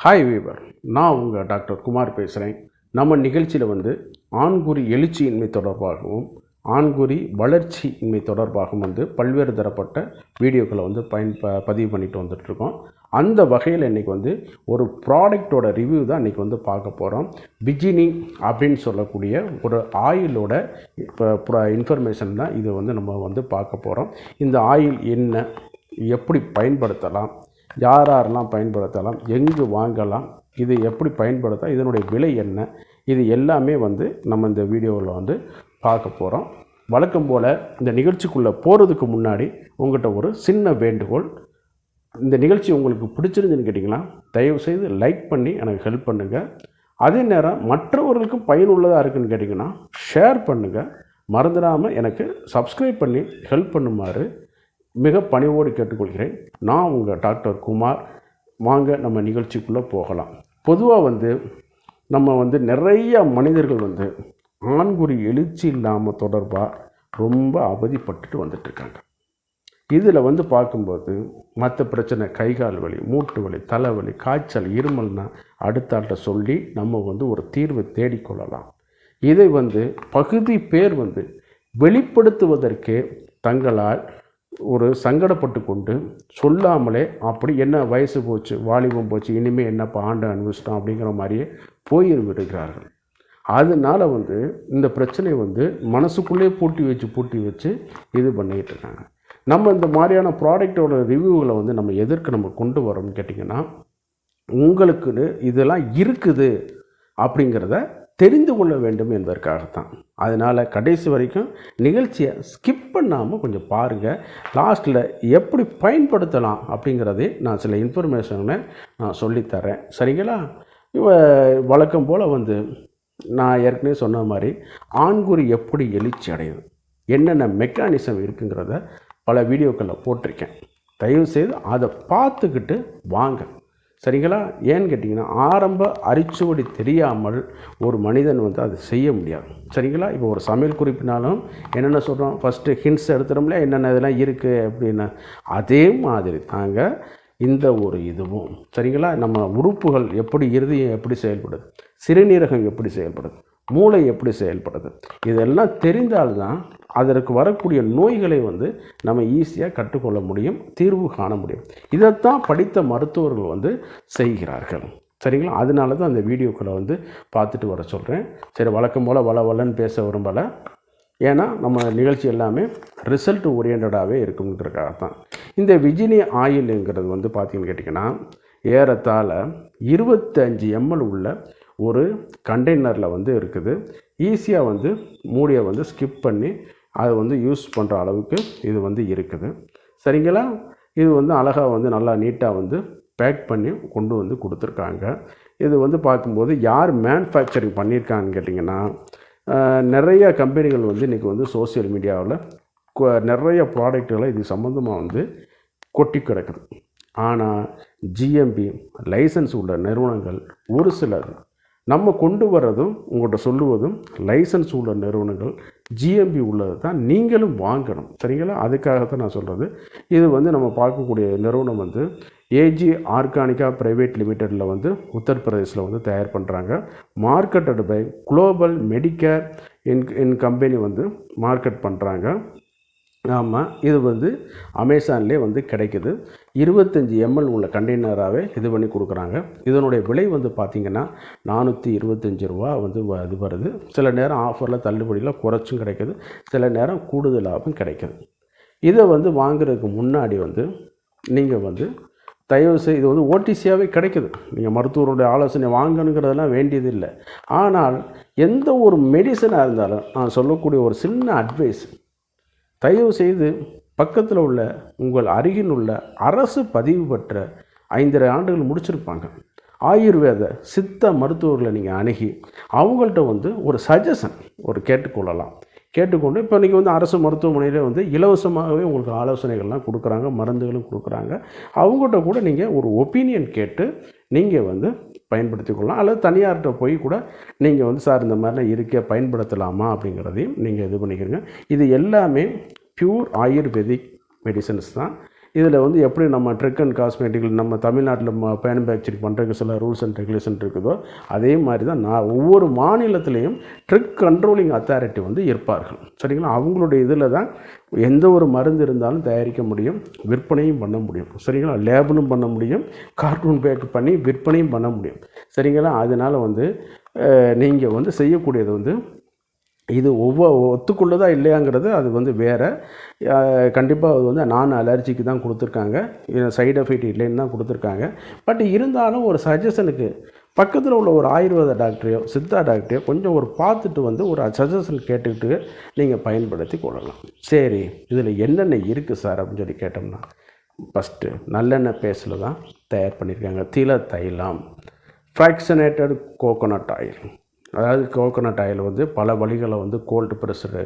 Hi viewer, நான் உங்கள் doctor Kumar பேசுகிறேன். நம்ம நிகழ்ச்சியில் ஆண்குறி எழுச்சியின்மை தொடர்பாகவும் ஆண்குறி வளர்ச்சியின்மை தொடர்பாகவும் பல்வேறு தரப்பட்ட வீடியோக்களை பதிவு பண்ணிட்டு வந்துட்டுருக்கோம். அந்த வகையில் இன்றைக்கி ஒரு ப்ராடக்டோட ரிவ்யூ தான் இன்றைக்கி பார்க்க போகிறோம். பிஜினி அப்படின்னு சொல்லக்கூடிய ஒரு ஆயிலோட இன்ஃபர்மேஷன் தான் இது நம்ம பார்க்க போகிறோம். இந்த ஆயில் என்ன, எப்படி பயன்படுத்தலாம், யாரெல்லாம் பயன்படுத்தலாம், எங்கு வாங்கலாம், இது எப்படி பயன்படுத்தலாம், இதனுடைய விலை என்ன, இது எல்லாமே நம்ம இந்த வீடியோவில் பார்க்க போகிறோம். வழக்கம் போல் இந்த நிகழ்ச்சிக்குள்ளே போகிறதுக்கு முன்னாடி உங்கள்கிட்ட ஒரு சின்ன வேண்டுகோள். இந்த நிகழ்ச்சி உங்களுக்கு பிடிச்சிருந்துன்னு கேட்டிங்கன்னா தயவுசெய்து லைக் பண்ணி எனக்கு ஹெல்ப் பண்ணுங்கள். அதே நேரம் மற்றவர்களுக்கும் பயனுள்ளதாக இருக்குதுன்னு கேட்டிங்கன்னா ஷேர் பண்ணுங்கள். மறந்துடாமல் எனக்கு சப்ஸ்கிரைப் பண்ணி ஹெல்ப் பண்ணுமாறு மிக பணிவோடு கேட்டுக்கொள்கிறேன். நான் உங்கள் டாக்டர் குமார். வாங்க நம்ம நிகழ்ச்சிக்குள்ளே போகலாம். பொதுவாக நம்ம நிறைய மனிதர்கள் ஆண்குறி எழுச்சி இல்லாமல் தொடர்பாக ரொம்ப அவதிப்பட்டுட்டு வந்துட்டுருக்காங்க. இதில் பார்க்கும்போது மற்ற பிரச்சனை, கைகால் வலி, மூட்டு வலி, தலைவலி, காய்ச்சல், இருமல்னா அடுத்தாட்ட சொல்லி நம்ம ஒரு தீர்வை தேடிக்கொள்ளலாம். இதை பகுதி பேர் வெளிப்படுத்துவதற்கே தங்களால் ஒரு சங்கடப்பட்டு கொண்டு சொல்லாமலே அப்படி என்ன வயசு போச்சு, வாலிபம் போச்சு, இனிமேல் என்னப்பா ஆண்டு அனுபவிச்சிட்டோம் அப்படிங்கிற மாதிரியே போய் விடுகிறார்கள். அதனால் இந்த பிரச்சனை மனசுக்குள்ளே பூட்டி வச்சு இது பண்ணிகிட்டு இருக்காங்க. நம்ம இந்த மாதிரியான ப்ராடக்டோட ரிவ்யூவில் நம்ம எதற்கு நம்ம கொண்டு வரோம்னு கேட்டிங்கன்னா, உங்களுக்கு இதெல்லாம் இருக்குது அப்படிங்கிறத தெரிந்து கொள்ள வேண்டும் என்பதற்காகத்தான். அதனால் கடைசி வரைக்கும் நிகழ்ச்சியை ஸ்கிப் பண்ணாமல் கொஞ்சம் பாருங்கள். லாஸ்ட்டில் எப்படி பயன்படுத்தலாம் அப்படிங்கிறதே நான் சில இன்ஃபர்மேஷனை நான் சொல்லித்தரேன். சரிங்களா? வழக்கம் போல் நான் ஏற்கனவே சொன்ன மாதிரி ஆண்குறி எப்படி எழுச்சி அடையுது, என்னென்ன மெக்கானிசம் இருக்குங்கிறத பல வீடியோக்களில் போட்டிருக்கேன். தயவுசெய்து அதை பார்த்துக்கிட்டு வாங்க. சரிங்களா? ஏன்னு கேட்டிங்கன்னா, ஆரம்ப அரிச்சுவடி தெரியாமல் ஒரு மனிதன் அதை செய்ய முடியாது. சரிங்களா? இப்போ ஒரு சமையல் குறிப்பினாலும் என்னென்ன சொல்கிறோம், ஃபஸ்ட்டு ஹிண்ட்ஸ் எடுத்துகிறோம்ல, என்னென்ன இதெல்லாம் இருக்குது அப்படின்னு. அதே மாதிரி தாங்க இந்த ஒரு இதுவும். சரிங்களா? நம்ம உறுப்புகள் எப்படி, இருதயம் எப்படி செயல்படுது, சிறுநீரகம் எப்படி செயல்படுது, மூளை எப்படி செயல்படுது, இதெல்லாம் தெரிந்தால்தான் அதற்கு வரக்கூடிய நோய்களை நம்ம ஈஸியாக கற்றுக்கொள்ள முடியும், தீர்வு காண முடியும். இதைத்தான் படித்த மருத்துவர்கள் செய்கிறார்கள். சரிங்களா? அதனால தான் அந்த வீடியோக்களை பார்த்துட்டு வர சொல்கிறேன். சரி, வழக்கம் போல் வளன்னு பேச விரும்பலை. ஏன்னா நம்ம நிகழ்ச்சி எல்லாமே ரிசல்ட் ஓரியன்டாகவே இருக்குங்கிறதுக்காகத்தான். இந்த விஜினி ஆயிலுங்கிறது பார்த்தீங்கன்னு கேட்டிங்கன்னா, ஏறத்தாழ 25 ml உள்ள ஒரு கண்டெய்னரில் இருக்குது. ஈஸியாக மூடியை ஸ்கிப் பண்ணி அதை யூஸ் பண்ணுற அளவுக்கு இது இருக்குது. சரிங்களா? இது அழகாக நல்லா நீட்டாக பேக் பண்ணி கொண்டு கொடுத்துருக்காங்க. இது பார்க்கும்போது யார் மேனுஃபேக்சரிங் பண்ணியிருக்காங்கன்னு கேட்டிங்கன்னா, நிறைய கம்பெனிகள் இன்றைக்கி சோசியல் மீடியாவில் நிறைய ப்ராடக்டுகளை இது சம்மந்தமாக கொட்டி கிடக்குது. ஆனால் ஜிஎம்பி லைசன்ஸ் உள்ள நிறுவனங்கள் ஒரு சிலர், நம்ம கொண்டு வர்றதும் உங்கள்கிட்ட சொல்லுவதும் லைசன்ஸ் உள்ள நிறுவனங்கள், ஜிஎம்பி உள்ளது தான் நீங்களும் வாங்கணும். சரிங்களா? அதுக்காகத்தான் நான் சொல்கிறது. இது நம்ம பார்க்கக்கூடிய நிறுவனம் ஏஜி ஆர்கானிகா பிரைவேட் லிமிட்டடில் உத்தரப்பிரதேசில் தயார் பண்ணுறாங்க. Marketed by global medicare in company market பண்ணுறாங்க. ஆமாம், இது அமேசான்லேயே கிடைக்குது. 25 ml உள்ள கண்டெய்னராகவே இது பண்ணி கொடுக்குறாங்க. இதனுடைய விலை பார்த்திங்கன்னா 425 ரூபா இது வருது. சில நேரம் ஆஃபரில் தள்ளுபடியில் குறைச்சும் கிடைக்குது, சில நேரம் கூடுதலாகவும் கிடைக்குது. இதை வாங்குறதுக்கு முன்னாடி நீங்கள் தயவுசெய்து இது ஓடிசியாகவே கிடைக்குது. நீங்கள் மருத்துவருடைய ஆலோசனை வாங்கணுங்கிறதெல்லாம் வேண்டியது இல்லை. ஆனால் எந்த ஒரு மெடிசனாக இருந்தாலும் நான் சொல்லக்கூடிய ஒரு சின்ன அட்வைஸ், தயவுசெய்து பக்கத்தில் உள்ள உங்கள் அருகில் உள்ள அரசு பதிவு பெற்ற 5.5 ஆண்டுகள் முடிச்சிருப்பாங்க ஆயுர்வேத சித்த மருத்துவர்களை நீங்கள் அணுகி அவங்கள்ட்ட ஒரு சஜஷன் கேட்டுக்கொள்ளலாம். கேட்டுக்கொண்டு இப்போ நீங்கள் அரசு மருத்துவமனையில் இலவசமாகவே உங்களுக்கு ஆலோசனைகள்லாம் கொடுக்குறாங்க, மருந்துகளும் கொடுக்குறாங்க. அவங்கள்ட்ட கூட நீங்கள் ஒரு ஒப்பீனியன் கேட்டு நீங்கள் பயன்படுத்திக்கொள்ளலாம். அல்லது தனியார்கிட்ட போய் கூட நீங்கள் சார் இந்த மாதிரிலாம் இருக்க பயன்படுத்தலாமா அப்படிங்கிறதையும் நீங்கள் இது பண்ணிக்கிறீங்க. இது எல்லாமே பியூர் ஆயுர்வேதிக் மெடிசன்ஸ் தான். இதில் வந்து எப்படி நம்ம ட்ரிக் அண்ட் காஸ்மெட்டிக் நம்ம தமிழ்நாட்டில் மேனுஃபேக்சரிங் பண்ணுறதுக்கு சில ரூல்ஸ் அண்ட் ரெகுலேஷன் இருக்குதோ அதே மாதிரி தான் ஒவ்வொரு மாநிலத்திலையும் ட்ரிக் கண்ட்ரோலிங் அத்தாரிட்டி வந்து இருப்பார்கள். சரிங்களா? அவங்களுடைய இதில் தான் எந்த ஒரு மருந்து இருந்தாலும் தயாரிக்க முடியும், விற்பனையும் பண்ண முடியும். சரிங்களா? லேபிளும் பண்ண முடியும், கார்ட்டூன் பேக் பண்ணி விற்பனையும் பண்ண முடியும். சரிங்களா? அதனால் வந்து நீங்கள் வந்து செய்யக்கூடியது வந்து இது ஒத்துக்கொள்ளுதா இல்லையாங்கிறது அது வந்து வேறு. கண்டிப்பாக அது வந்து நான் அலர்ஜிக்கு தான் கொடுத்துருக்காங்க, சைடு எஃபெக்ட் இல்லைன்னு தான் கொடுத்துருக்காங்க. பட் இருந்தாலும் ஒரு சஜஷனுக்கு பக்கத்தில் உள்ள ஒரு ஆயுர்வேத டாக்டரையோ சித்தா டாக்டரையோ கொஞ்சம் ஒரு பார்த்துட்டு வந்து ஒரு சஜஷன் கேட்டுக்கிட்டு நீங்கள் பயன்படுத்தி கொள்ளலாம். சரி, இதில் என்னென்ன இருக்குது சார் அப்படின்னு சொல்லி கேட்டோம்னா, ஃபஸ்ட்டு நல்லெண்ணெய் பேஸ்டில் தான் தயார் பண்ணியிருக்காங்க. தில தைலம், ஃப்ராக்ஷனேட்டட் கோகோனட் ஆயில். அதாவது கோகோனட் ஆயில் வந்து பல வழிகளை வந்து கோல்டு ப்ரெஷரு,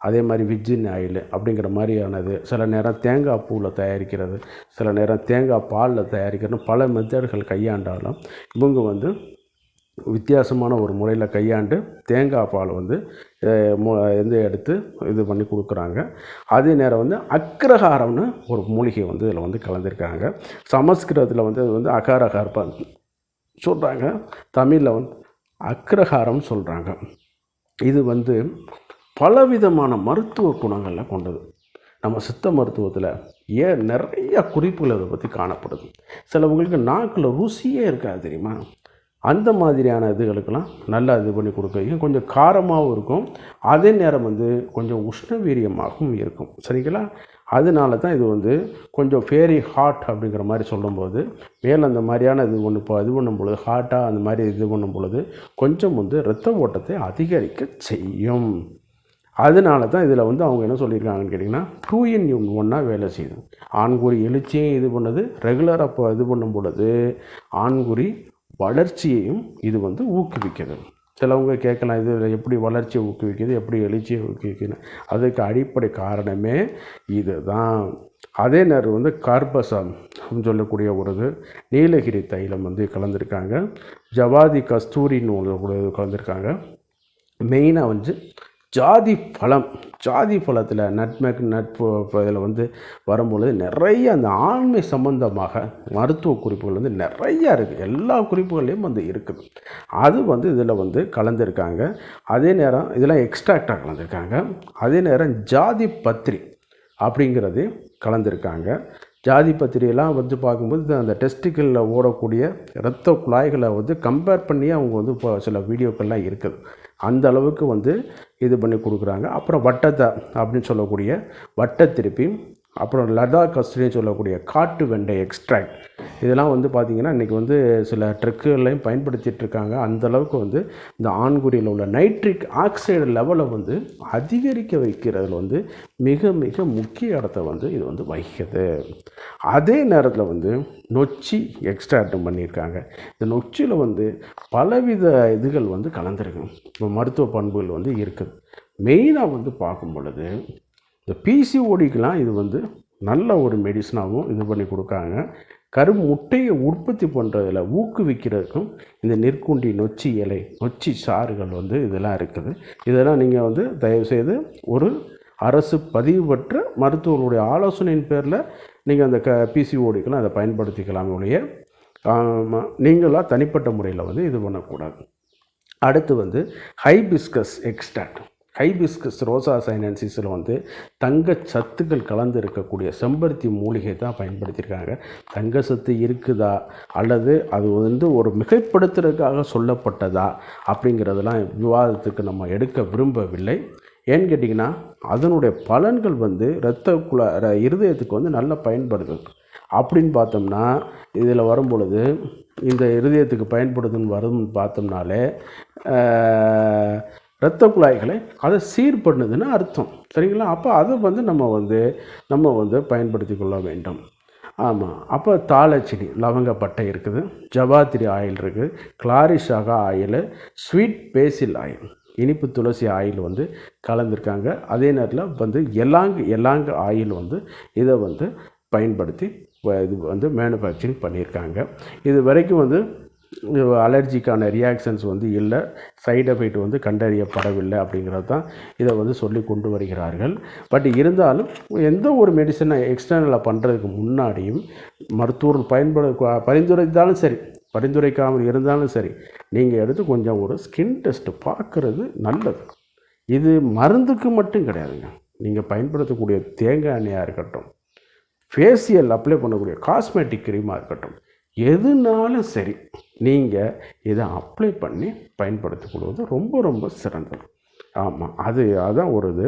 அதே மாதிரி விர்ஜின் ஆயில் அப்படிங்கிற மாதிரியானது. சில நேரம் தேங்காய் பூவில் தயாரிக்கிறது, சில நேரம் தேங்காய் பாலில் தயாரிக்கிறது, பல மெத்தட்கள் கையாண்டாலும் இவங்க வந்து வித்தியாசமான ஒரு முறையில் கையாண்டு தேங்காய் பால் வந்து எடுத்து இது பண்ணி கொடுக்குறாங்க. அதே நேரம் வந்து அக்ரஹாரம்னு ஒரு மூலிகை வந்து இதில் வந்து கலந்துருக்காங்க. சமஸ்கிருதத்தில் வந்து அது வந்து அகாரகார்பா சொல்கிறாங்க, தமிழில் வந்து அக்ரஹாரம் சொல்கிறாங்க. இது வந்து பலவிதமான மருத்துவ குணங்களை கொண்டது. நம்ம சித்த மருத்துவத்தில் நிறைய குறிப்புகள் அதை பற்றி காணப்படுது. சிலவங்களுக்கு நாக்கில் ருசியே இருக்காது தெரியுமா? அந்த மாதிரியான இதுகளுக்கெல்லாம் நல்லா இது பண்ணி கொடுக்க கொஞ்சம் காரமாகவும் இருக்கும், அதே நேரம் வந்து கொஞ்சம் உஷ்ணவீரியமாகவும் இருக்கும். சரிங்களா? அதனால தான் இது வந்து கொஞ்சம் ஃபேரி ஹாட் அப்படிங்கிற மாதிரி சொல்லும்போது மேலே அந்த மாதிரியான இது ஒன்று இப்போ இது பண்ணும் பொழுது ஹாட்டாக அந்த மாதிரி இது பண்ணும் பொழுது கொஞ்சம் வந்து இரத்த ஓட்டத்தை அதிகரிக்க செய்யும். அதனால தான் இதில் வந்து அவங்க என்ன சொல்லியிருக்காங்கன்னு கேட்டிங்கன்னா 2 in 1 வேலை செய்யுது. ஆண்குறி எழுச்சியும் இது பண்ணுது, ரெகுலராக இப்போ இது பண்ணும் பொழுது ஆண்குறி வளர்ச்சியையும் இது வந்து ஊக்குவிக்கிறது. சிலவங்க கேட்கலாம், இது எப்படி வளர்ச்சியை ஊக்குவிக்குது, எப்படி எழுச்சியை ஊக்குவிக்குது? அதுக்கு அடிப்படை காரணமே இது தான். அதே நேரம் வந்து கார்பசம் அப்படின்னு சொல்லக்கூடிய ஒரு நீலகிரி தைலம் வந்து கலந்துருக்காங்க, ஜவாதி கஸ்தூரின்னு ஒன்று கலந்துருக்காங்க. மெயினாக வந்து ஜாதி பழத்தில் நட்மெக் இதில் வந்து வரும்பொழுது நிறைய அந்த ஆண்மை சம்பந்தமாக மருத்துவ குறிப்புகள் வந்து நிறையா இருக்குது, எல்லா குறிப்புகள்லேயும் வந்து இருக்குது. அது வந்து இதில் வந்து கலந்துருக்காங்க. அதே நேரம் இதெல்லாம் எக்ஸ்ட்ராக்டாக கலந்துருக்காங்க. அதே நேரம் ஜாதி பத்திரி அப்படிங்கிறது கலந்துருக்காங்க. ஜாதி பத்திரியெல்லாம் வந்து பார்க்கும்போது அந்த டெஸ்டிக்கலில் ஓடக்கூடிய இரத்த குழாய்களை வந்து கம்பேர் பண்ணி அவங்க வந்து இப்போ சில வீடியோக்கள்லாம் இருக்குது. அந்த அளவுக்கு வந்து இது பண்ணி கொடுக்குறாங்க. அப்புறம் வட்டத்தை அப்படின்னு சொல்லக்கூடிய வட்டத்திருப்பி, அப்புறம் லதா கஸ்தூரின்னு சொல்லக்கூடிய காட்டு வெண்டை எக்ஸ்ட்ராக்ட், இதெல்லாம் வந்து பார்த்திங்கன்னா இன்றைக்கி வந்து சில ட்ரிக்குகளையும் பயன்படுத்திகிட்ருக்காங்க. அந்தளவுக்கு வந்து இந்த ஆண்குறியில் உள்ள நைட்ரிக் ஆக்சைடு லெவலை வந்து அதிகரிக்க வைக்கிறதுல வந்து மிக மிக முக்கிய இடத்த வந்து இது வந்து வகிக்குது. அதே நேரத்தில் வந்து நொச்சி எக்ஸ்ட்ராக்டும் பண்ணியிருக்காங்க. இந்த நொச்சியில் வந்து பலவித இதுகள் வந்து கலந்துருக்கு, இப்போ மருத்துவ பண்புகள் வந்து இருக்குது. மெயினாக வந்து பார்க்கும் பொழுது இந்த பிசிஓடிக்கெலாம் இது வந்து நல்ல ஒரு மெடிசனாகவும் இது பண்ணி கொடுக்காங்க. முட்டையை உற்பத்தி பண்ணுறதில் ஊக்குவிக்கிறதுக்கும் இந்த நெற்குண்டி நொச்சி இலை நொச்சி சாறுகள் வந்து இதெல்லாம் இருக்குது. இதெல்லாம் நீங்கள் வந்து தயவுசெய்து ஒரு அரசு பதிவு பெற்ற மருத்துவர்களுடைய ஆலோசனையின் பேரில் நீங்கள் அந்த பிசிஓடிக்கெலாம் அதை பயன்படுத்திக்கலாம் ஒழிய நீங்களாக தனிப்பட்ட முறையில் வந்து இது பண்ணக்கூடாது. அடுத்து வந்து ஹைபிஸ்கஸ் எக்ஸ்ட்ராக்ட். ஹைபிஸ்கஸ் ரோசா சைனன்சிஸில் வந்து தங்க சத்துக்கள் கலந்து இருக்கக்கூடிய செம்பருத்தி மூலிகை தான் பயன்படுத்தியிருக்காங்க. தங்க சத்து இருக்குதா அல்லது அது வந்து ஒரு மிகைப்படுத்துறதுக்காக சொல்லப்பட்டதா அப்படிங்கிறதெல்லாம் விவாதத்துக்கு நம்ம எடுக்க விரும்பவில்லை. ஏன்னு கேட்டிங்கன்னா அதனுடைய பலன்கள் வந்து இருதயத்துக்கு வந்து நல்லா பயன்படுது. அப்படின்னு பார்த்தோம்னா இதில் வரும்பொழுது இந்த இருதயத்துக்கு பயன்படுதுன்னு பார்த்தோம்னாலே இரத்த குழாய்களை அதை சீர் பண்ணுதுன்னு அர்த்தம். சரிங்களா? அப்போ அதை வந்து நம்ம வந்து பயன்படுத்தி கொள்ள வேண்டும். ஆமாம். அப்போ தாளச்சினி லவங்கப்பட்டை இருக்குது, ஜவாத்திரி ஆயில் இருக்குது, கிளாரிஷாகா ஆயில், ஸ்வீட் பேசில் ஆயில், இனிப்பு துளசி ஆயில் வந்து கலந்துருக்காங்க. அதே நேரத்தில் வந்து எலாங்கு ஆயில் வந்து இதை வந்து பயன்படுத்தி இது வந்து மேனுஃபேக்சரிங் பண்ணியிருக்காங்க. இது வரைக்கும் வந்து அலர்ஜிக்கான ரியாக்ஷன்ஸ் வந்து இல்லை, சைடு எஃபெக்ட் வந்து கண்டறியப்படவில்லை அப்படிங்கிறது தான் இதை வந்து சொல்லி கொண்டு வருகிறார்கள். பட் இருந்தாலும் எந்த ஒரு மெடிசனை எக்ஸ்டர்னலாக பண்ணுறதுக்கு முன்னாடியும் மருத்துவர்கள் பரிந்துரைத்தாலும் சரி, பரிந்துரைக்காமல் இருந்தாலும் சரி, நீங்கள் எடுத்து கொஞ்சம் ஒரு ஸ்கின் டெஸ்ட்டு பார்க்குறது நல்லது. இது மருந்துக்கு மட்டும் கிடையாதுங்க. நீங்கள் பயன்படுத்தக்கூடிய தேங்காய் எண்ணெயாக இருக்கட்டும், ஃபேஷியல் அப்ளை பண்ணக்கூடிய காஸ்மெட்டிக் க்ரீமாக இருக்கட்டும், எதுனாலும் சரி நீங்கள் இதை அப்ளை பண்ணி பயன்படுத்திக் ரொம்ப ரொம்ப சிறந்தது. ஆமாம், அதுதான் ஒரு இது.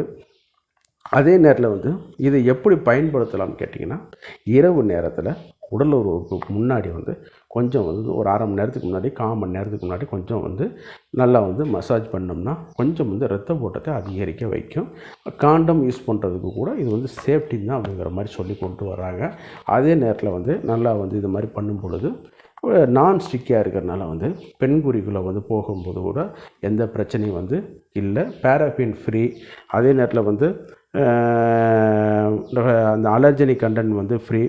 அதே நேரத்தில் வந்து இதை எப்படி பயன்படுத்தலாம்னு கேட்டிங்கன்னா, இரவு நேரத்தில் உடல் உறவுக்கு முன்னாடி வந்து கொஞ்சம் வந்து ஒரு அரை மணி நேரத்துக்கு முன்னாடி, 1/4 மணி நேரத்துக்கு முன்னாடி கொஞ்சம் வந்து நல்லா வந்து மசாஜ் பண்ணோம்னா கொஞ்சம் வந்து இரத்த ஓட்டத்தை அதிகரிக்க வைக்கும். காண்டம் யூஸ் பண்ணுறதுக்கு கூட இது வந்து சேஃப்டி தான் அப்படிங்கிற மாதிரி சொல்லி கொண்டு வராங்க. அதே நேரத்தில் வந்து நல்லா வந்து இது மாதிரி பண்ணும் பொழுது நான் ஸ்டிக்கியாக இருக்கிறதுனால வந்து பெண்குறிக்குள்ளே வந்து போகும்போது கூட எந்த பிரச்சனையும் வந்து இல்லை. பேராஃபின் ஃப்ரீ. அதே நேரத்தில் வந்து அந்த அலர்ஜெனிக் கண்டென்ட் வந்து ஃப்ரீ.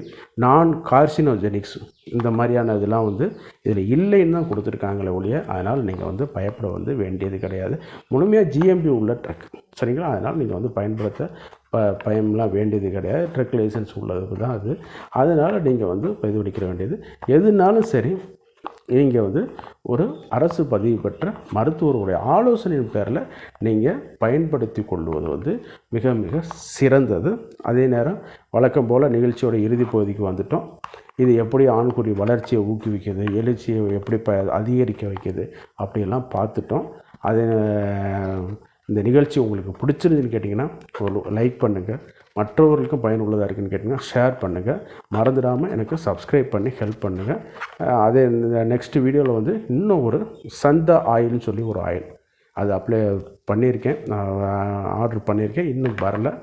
நான் கார்சினோஜெனிக்ஸ் இந்த மாதிரியான இதெல்லாம் வந்து இதில் இல்லைன்னு தான் கொடுத்துருக்காங்களே ஒழிய, அதனால் நீங்கள் வந்து பயப்பட வந்து வேண்டியது கிடையாது. முழுமையாக ஜிஎம்பி உள்ள ட்ரக், சரிங்களா? அதனால் நீங்கள் வந்து பயன்படுத்த பயம்லாம் வேண்டியது கிடையாது. ட்ரக் லைசன்ஸ் உள்ளதுக்கு தான் அது. அதனால் நீங்கள் வந்து இது பிடிக்கிற வேண்டியது எதுனாலும் சரி, நீங்கள் வந்து ஒரு அரசு பதிவு பெற்ற மருத்துவருடைய ஆலோசனையின் பேரில் நீங்கள் பயன்படுத்தி கொள்வது வந்து மிக மிக சிறந்தது. அதே நேரம் வழக்கம் போல் நிகழ்ச்சியோட இறுதி பகுதிக்கு வந்துட்டோம். இது எப்படி ஆண்குறி வளர்ச்சியை ஊக்குவிக்கிறது, எழுச்சியை எப்படி அதிகரிக்க வைக்கிறது அப்படியெல்லாம் பார்த்துட்டோம். அது இந்த நிகழ்ச்சி உங்களுக்கு பிடிச்சிருந்துன்னு கேட்டிங்கன்னா ஒரு லைக் பண்ணுங்கள், மற்றவர்களுக்கும் பயனுள்ளதாக இருக்குதுன்னு கேட்டிங்கன்னா ஷேர் பண்ணுங்கள், மறந்துடாமல் எனக்கு சப்ஸ்கிரைப் பண்ணி ஹெல்ப் பண்ணுங்கள். அதே நெக்ஸ்ட் வீடியோவில் வந்து இன்னும் ஒரு சந்தா ஆயில்னு சொல்லி ஒரு ஆயில் அது அப்ளை பண்ணியிருக்கேன், நான் ஆர்டர் பண்ணியிருக்கேன், இன்னும் வரலை.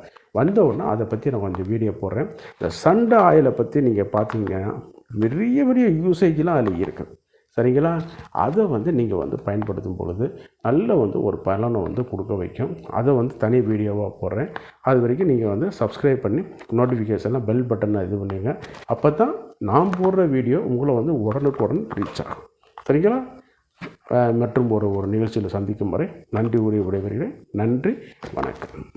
வந்த உடனே அதை பற்றி நான் கொஞ்சம் வீடியோ போடுறேன். இந்த சண்டா ஆயிலை பற்றி நீங்கள் பார்த்தீங்கன்னா பெரிய பெரிய யூசேஜ்லாம் அதில் இருக்குது, சரிங்களா? அதை வந்து நீங்கள் வந்து பயன்படுத்தும் பொழுது நல்ல வந்து ஒரு பலனை வந்து கொடுக்க வைக்கும். அதை வந்து தனி வீடியோவாக போடுறேன். அது வரைக்கும் நீங்கள் வந்து சப்ஸ்கிரைப் பண்ணி நோட்டிஃபிகேஷனில் பெல் பட்டனை இது பண்ணுங்க. அப்போ தான் நான் போடுற வீடியோ உங்களை வந்து உடனுக்குடன் ரீச் ஆகும், சரிங்களா? மற்றும் ஒரு நிகழ்ச்சியில் சந்திக்கும் வரை நன்றி கூறி விடைபெறுகிறேன். நன்றி, வணக்கம்.